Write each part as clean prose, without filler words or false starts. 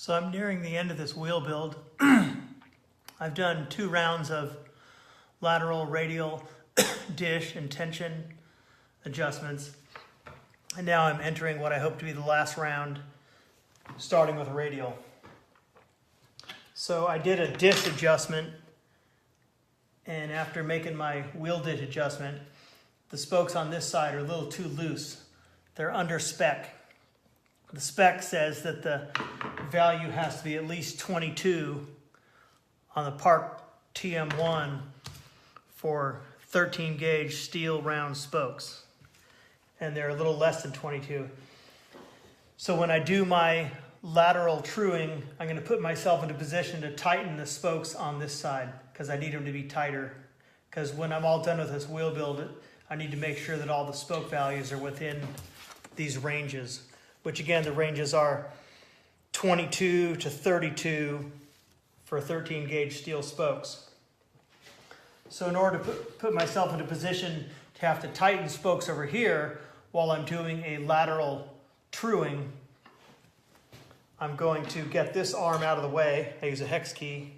So I'm nearing the end of this wheel build. I've done 2 rounds of lateral, radial, dish, and tension adjustments. And now I'm entering what I hope to be the last round, starting with radial. So I did a dish adjustment, and after making my wheel dish adjustment, the spokes on this side are a little too loose. They're under spec. The spec says that the value has to be at least 22 on the Park TM1 for 13 gauge steel round spokes. And they're a little less than 22. So when I do my lateral truing, I'm going to put myself into position to tighten the spokes on this side because I need them to be tighter. Because when I'm all done with this wheel build, I need to make sure that all the spoke values are within these ranges, which again, the ranges are 22 to 32 for 13 gauge steel spokes. So in order to put myself into position to have to tighten spokes over here while I'm doing a lateral truing, I'm going to get this arm out of the way. I use a hex key.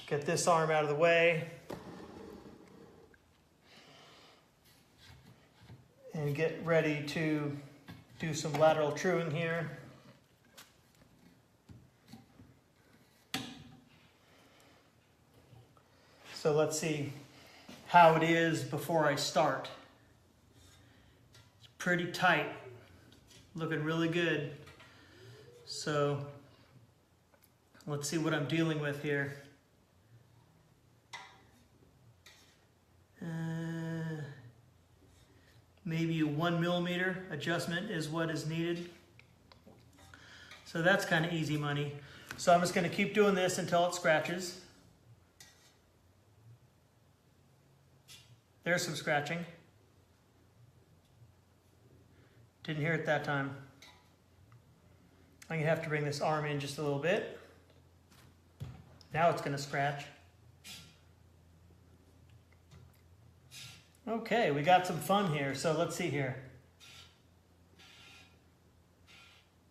Get this arm out of the way. And get ready to do some lateral truing here. So let's see how it is before I start. It's pretty tight, looking really good. So let's see what I'm dealing with here. Maybe a 1 millimeter adjustment is what is needed. So that's kind of easy money. So I'm just going to keep doing this until it scratches. There's some scratching. Didn't hear it that time. I'm going to have to bring this arm in just a little bit. Now it's going to scratch. Okay, we got some fun here, so let's see here.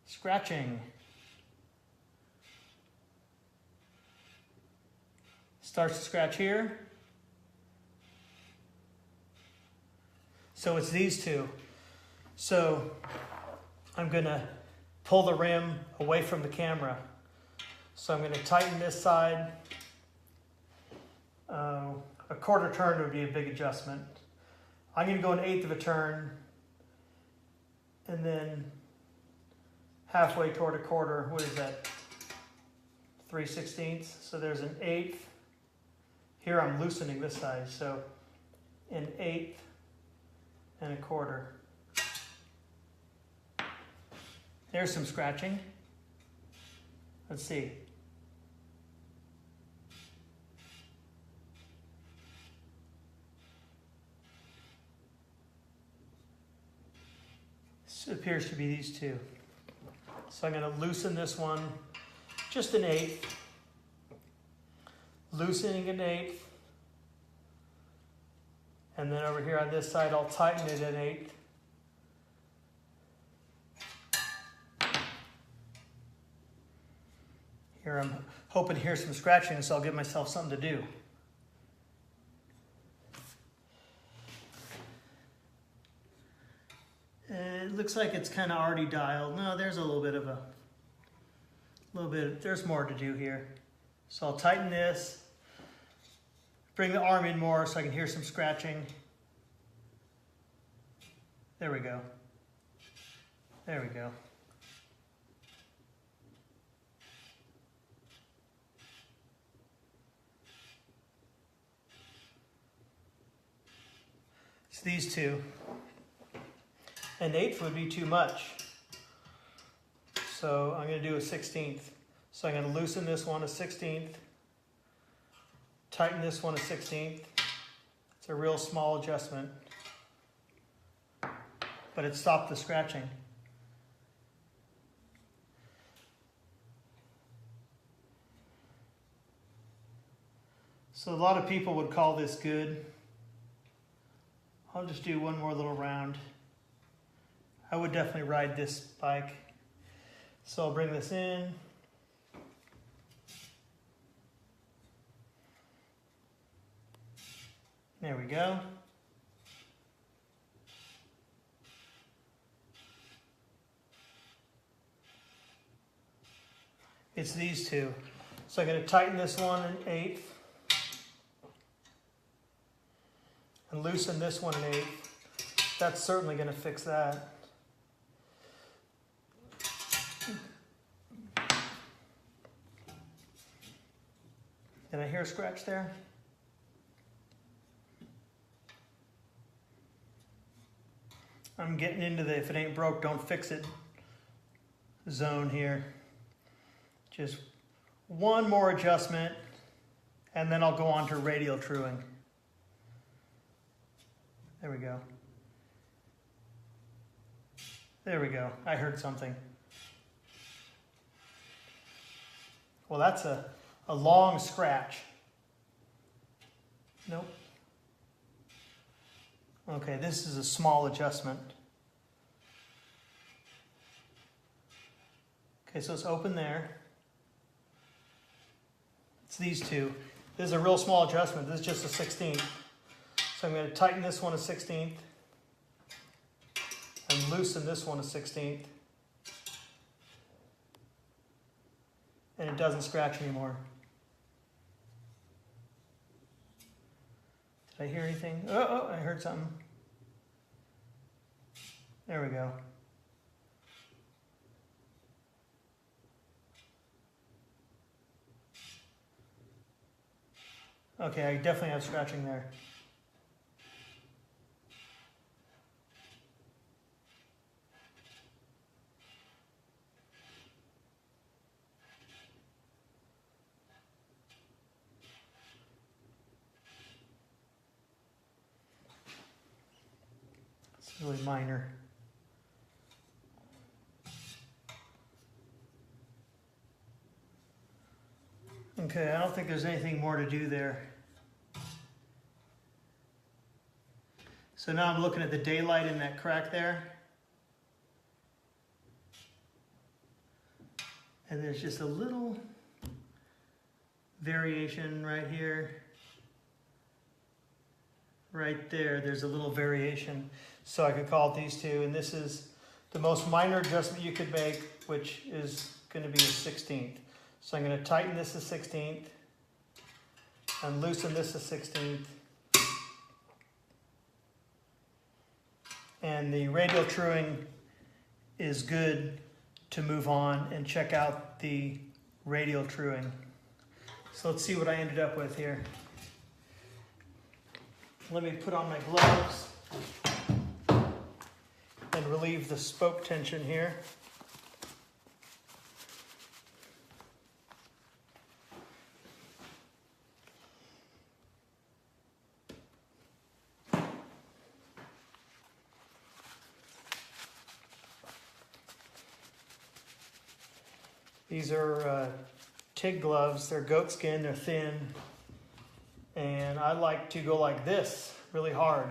Scratching. Starts to scratch here. So it's these two. So I'm going to pull the rim away from the camera. So I'm going to tighten this side. A quarter turn would be a big adjustment. I'm going to go 1/8 of a turn and then halfway toward a quarter. What is that? 3/16. So there's 1/8. Here I'm loosening this side. So 1/8 and a quarter. There's some scratching. Let's see. It appears to be these two. So I'm going to loosen this one just 1/8. Loosening 1/8. And then over here on this side, I'll tighten it 1/8. Here I'm hoping to hear some scratching, so I'll give myself something to do. It looks like it's kind of already dialed. No, there's a little bit, there's more to do here. So I'll tighten this, bring the arm in more so I can hear some scratching. There we go. There we go. It's these two. 1/8 would be too much. So I'm going to do 1/16. So I'm going to loosen this one 1/16. Tighten this one 1/16. It's a real small adjustment. But it stopped the scratching. So a lot of people would call this good. I'll just do one more little round. I would definitely ride this bike. So I'll bring this in. There we go. It's these two. So I'm going to tighten this one 1/8 and loosen this one 1/8. That's certainly going to fix that. Did I hear a scratch there? I'm getting into the if it ain't broke, don't fix it zone here. Just one more adjustment, and then I'll go on to radial truing. There we go. There we go. I heard something. Well, that's a long scratch. Nope. Okay, this is a small adjustment. Okay, so it's open there. It's these two. This is a real small adjustment. This is just a 16th. So I'm going to tighten this one a 16th and loosen this one a 16th. And it doesn't scratch anymore. Did I hear anything? Oh, I heard something. There we go. Okay, I definitely have scratching there. It's really minor. Okay, I don't think there's anything more to do there. So now I'm looking at the daylight in that crack there. And there's just a little variation right here. Right there, there's a little variation. So I could call it these two, and this is the most minor adjustment you could make, which is going to be a 16th. So I'm going to tighten this a 16th and loosen this a 16th. And the radial truing is good to move on and check out the radial truing. So let's see what I ended up with here. Let me put on my gloves and relieve the spoke tension here. These are TIG gloves. They're goat skin, they're thin. And I like to go like this, really hard.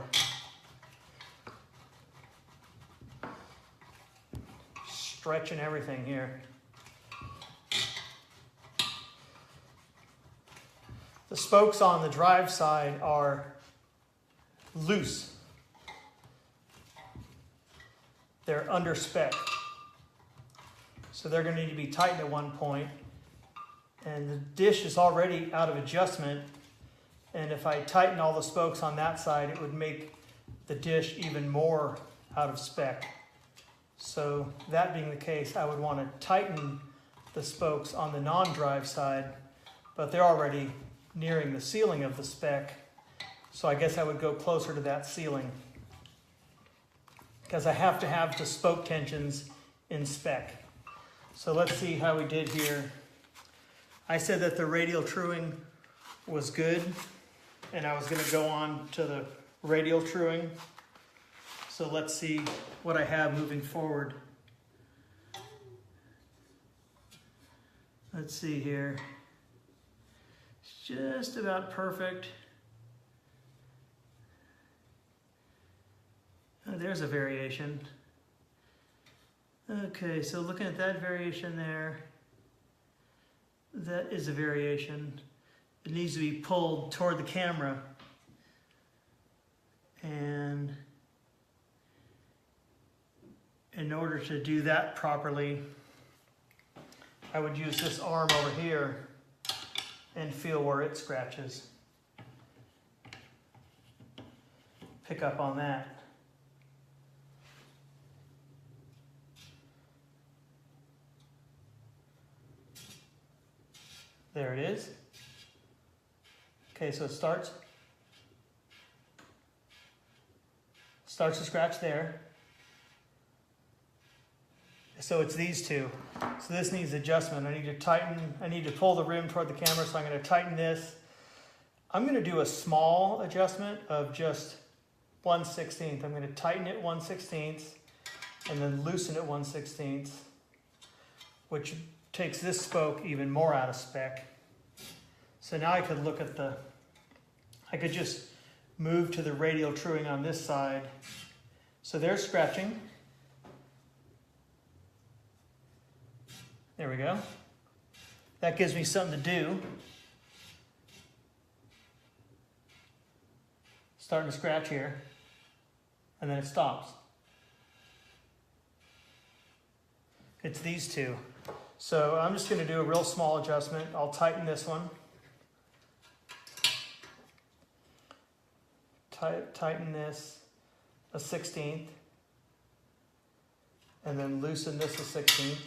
Stretching everything here. The spokes on the drive side are loose. They're under spec. So they're going to need to be tightened at one point. And the dish is already out of adjustment. And if I tighten all the spokes on that side, it would make the dish even more out of spec. So that being the case, I would want to tighten the spokes on the non-drive side, but they're already nearing the ceiling of the spec. So I guess I would go closer to that ceiling, because I have to have the spoke tensions in spec. So let's see how we did here. I said that the radial truing was good, and I was going to go on to the radial truing. So let's see what I have moving forward. Let's see here. It's just about perfect. Oh, there's a variation. Okay, so looking at that variation there, that is a variation. It needs to be pulled toward the camera. And in order to do that properly, I would use this arm over here and feel where it scratches. Pick up on that. There it is. Okay, so it starts to scratch there. So it's these two. So this needs adjustment. I need to tighten, I need to pull the rim toward the camera, so I'm going to tighten this. I'm going to do a small adjustment of just 1/16. I'm going to tighten it 1/16 and then loosen it 1/16, which takes this spoke even more out of spec. So now I could look at I could just move to the radial truing on this side. So there's scratching. There we go. That gives me something to do. Starting to scratch here, and then it stops. It's these two. So I'm just going to do a real small adjustment. I'll tighten this one. Tighten this 1/16, and then loosen this 1/16.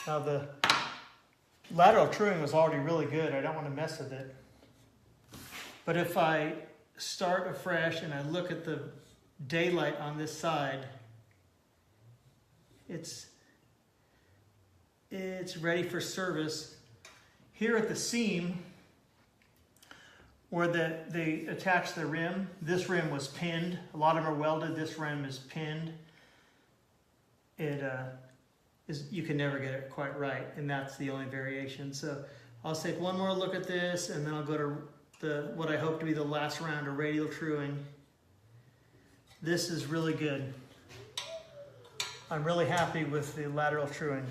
Now the lateral truing was already really good. I don't want to mess with it. But if I start afresh and I look at the daylight on this side, it's ready for service. Here at the seam, where they attach the rim, this rim was pinned. A lot of them are welded. This rim is pinned. You can never get it quite right, and that's the only variation. So I'll take one more look at this, and then I'll go to what I hope to be the last round of radial truing. This is really good. I'm really happy with the lateral truing.